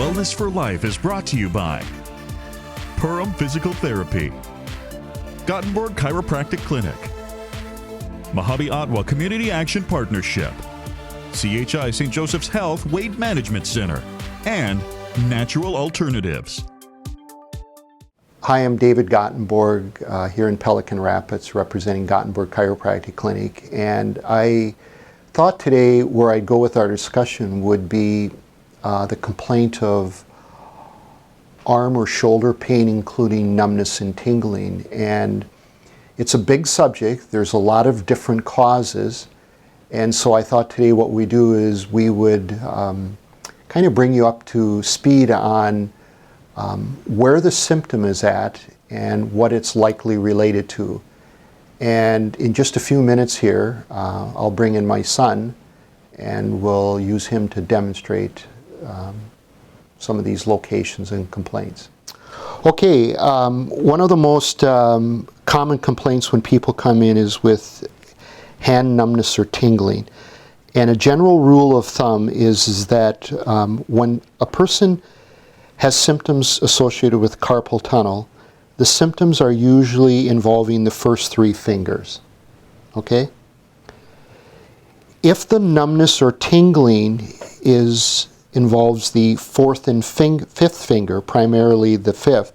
Wellness for Life is brought to you by Perham Physical Therapy, Gothenburg Chiropractic Clinic, Mojave Ottawa Community Action Partnership, CHI St. Joseph's Health Weight Management Center, and Natural Alternatives. Hi, I'm David Gothenburg here in Pelican Rapids representing Gothenburg Chiropractic Clinic, and I thought today where I'd go with our discussion would be the complaint of arm or shoulder pain, including numbness and tingling. And it's a big subject. There's a lot of different causes. And so I thought today what we do is we would kind of bring you up to speed on where the symptom is at and what it's likely related to. And in just a few minutes here, I'll bring in my son and we'll use him to demonstrate some of these locations and complaints. Okay, one of the most common complaints when people come in is with hand numbness or tingling. And a general rule of thumb is that when a person has symptoms associated with carpal tunnel, the symptoms are usually involving the first three fingers. Okay? If the numbness or tingling involves the fourth and fifth finger, primarily the fifth,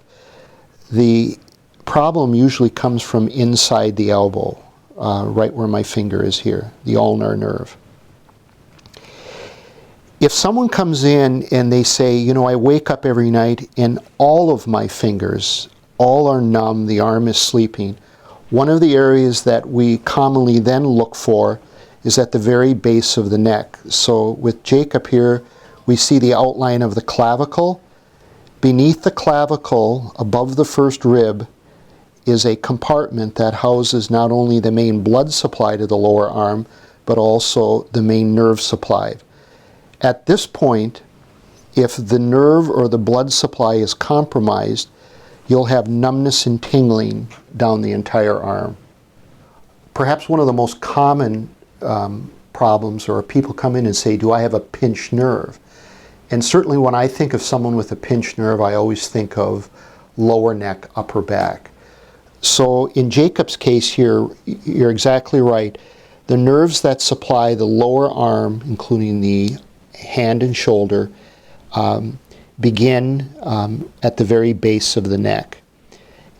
the problem usually comes from inside the elbow, right where my finger is here, the ulnar nerve. If someone comes in and they say, you know, I wake up every night and all of my fingers, all are numb, the arm is sleeping, one of the areas that we commonly then look for is at the very base of the neck. So with Jacob here, we see the outline of the clavicle. Beneath the clavicle, above the first rib, is a compartment that houses not only the main blood supply to the lower arm, but also the main nerve supply. At this point, if the nerve or the blood supply is compromised, you'll have numbness and tingling down the entire arm. Perhaps one of the most common problems, or people come in and say, do I have a pinched nerve? And certainly when I think of someone with a pinched nerve, I always think of lower neck, upper back. So in Jacob's case here, you're exactly right. The nerves that supply the lower arm, including the hand and shoulder, begin at the very base of the neck.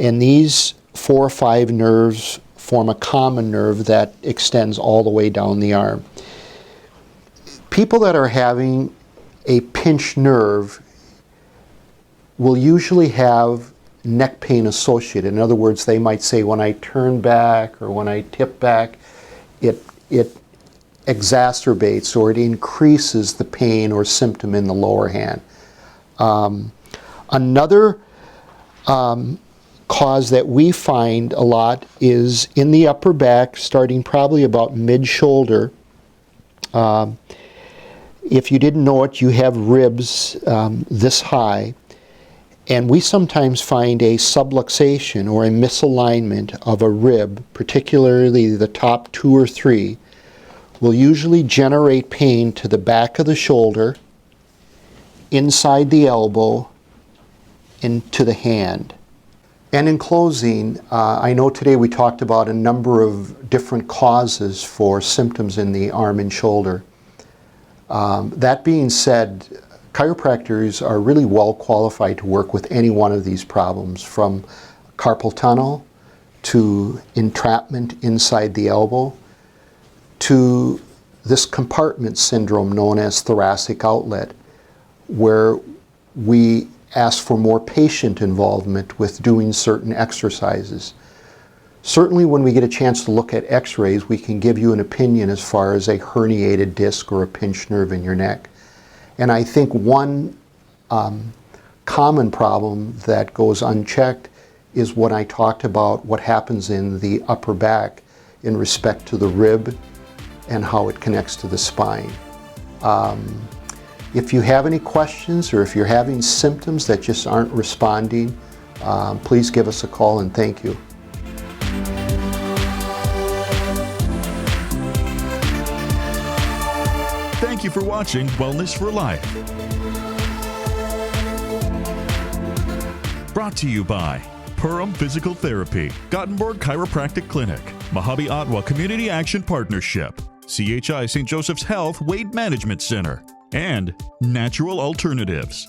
And these 4 or 5 nerves form a common nerve that extends all the way down the arm. People that are having a pinched nerve will usually have neck pain associated. In other words, they might say, when I turn back or when I tip back, it exacerbates or it increases the pain or symptom in the lower hand. Another cause that we find a lot is in the upper back, starting probably about mid-shoulder. If you didn't know it, you have ribs this high, and we sometimes find a subluxation or a misalignment of a rib, particularly the top 2 or 3, will usually generate pain to the back of the shoulder, inside the elbow, and to the hand. And in closing, I know today we talked about a number of different causes for symptoms in the arm and shoulder. That being said, chiropractors are really well qualified to work with any one of these problems, from carpal tunnel to entrapment inside the elbow to this compartment syndrome known as thoracic outlet, where we ask for more patient involvement with doing certain exercises. Certainly when we get a chance to look at x-rays, we can give you an opinion as far as a herniated disc or a pinched nerve in your neck. And I think one common problem that goes unchecked is what I talked about, what happens in the upper back in respect to the rib and how it connects to the spine. If you have any questions or if you're having symptoms that just aren't responding, please give us a call, and thank you. Thank you for watching Wellness for Life. Brought to you by Perham Physical Therapy, Gothenburg Chiropractic Clinic, Mojave Ottawa Community Action Partnership, CHI St. Joseph's Health Weight Management Center, and Natural Alternatives.